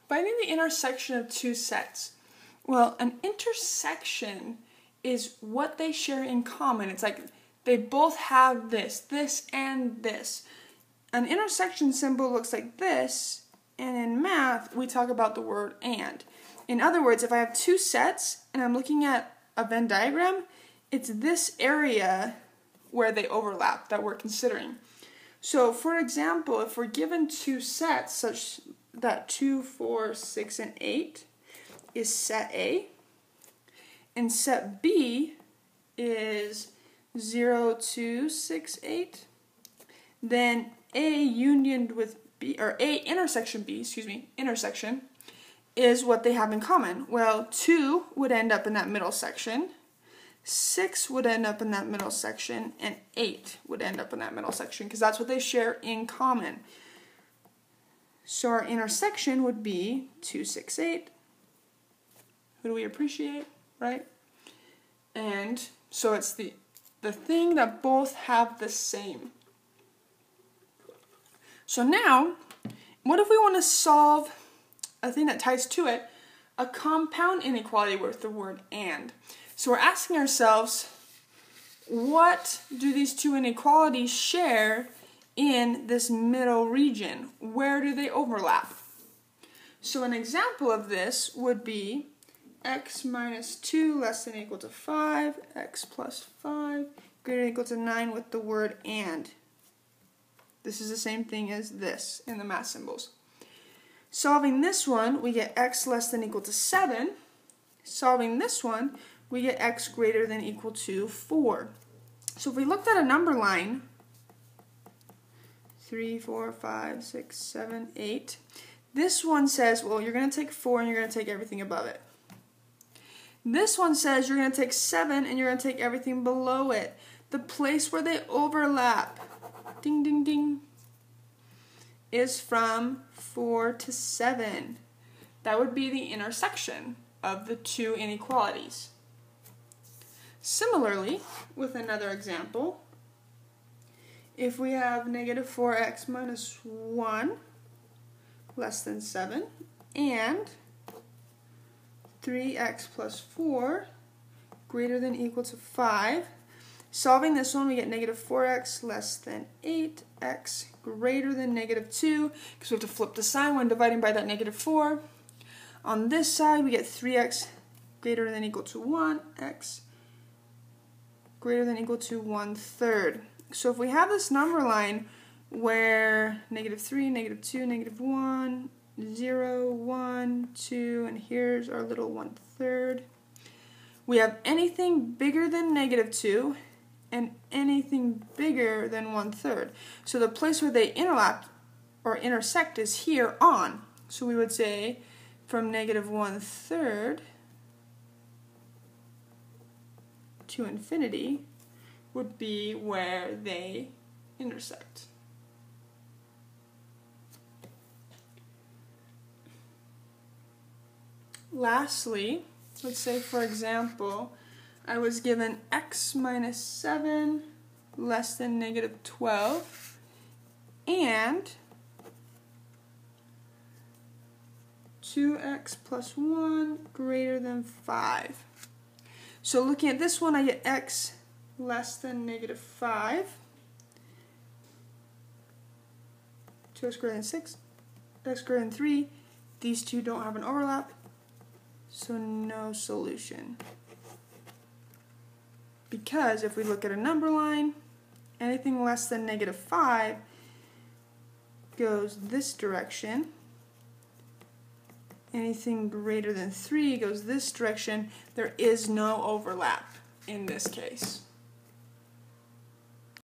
Finding the intersection of two sets. Well, an intersection is what they share in common. It's like they both have this, and this. An intersection symbol looks like this, and in math, we talk about the word and. In other words, if I have two sets and I'm looking at a Venn diagram, it's this area where they overlap that we're considering. So, for example, if we're given two sets such that 2, 4, 6, and 8 is set A, and set B is 0, 2, 6, 8, then A unioned with B, or A intersection B, intersection, is what they have in common. Well, 2 would end up in that middle section, 6 would end up in that middle section, and 8 would end up in that middle section, because that's what they share in common. So our intersection would be 2, 6, 8. Who do we appreciate, right? And so it's the thing that both have the same. So now, what if we want to solve a thing that ties to it, a compound inequality with the word and? So we're asking ourselves, what do these two inequalities share in this middle region? Where do they overlap? So an example of this would be x minus 2 less than or equal to 5, x plus 5 greater than or equal to 9 with the word and. This is the same thing as this in the math symbols. Solving this one, we get x less than or equal to 7. Solving this one, we get x greater than or equal to 4. So if we looked at a number line, 3, 4, 5, 6, 7, 8, this one says, well, you're going to take 4 and you're going to take everything above it. This one says you're going to take 7 and you're going to take everything below it. The place where they overlap, ding, ding, ding, is from 4 to 7. That would be the intersection of the two inequalities. Similarly, with another example, if we have negative 4x minus 1 less than 7 and 3x plus 4 greater than or equal to 5, solving this one, we get negative 4x less than 8x greater than negative 2, because we have to flip the sign when dividing by that negative 4. On this side, we get 3x greater than or equal to 1, x greater than or equal to 1/3. So if we have this number line where negative 3, negative 2, negative 1, 0, 1, 2, and here's our little 1/3, we have anything bigger than negative 2 and anything bigger than 1/3. So the place where they interlap or intersect is here on. So we would say from negative 1/3 to infinity would be where they intersect. Lastly, let's say for example, I was given x minus 7 less than negative 12 and 2x plus 1 greater than 5. So looking at this one, I get x less than negative 5, 2x greater than 6, x greater than 3. These two don't have an overlap, so no solution. Because if we look at a number line, anything less than negative 5 goes this direction. Anything greater than 3 goes this direction. There is no overlap in this case.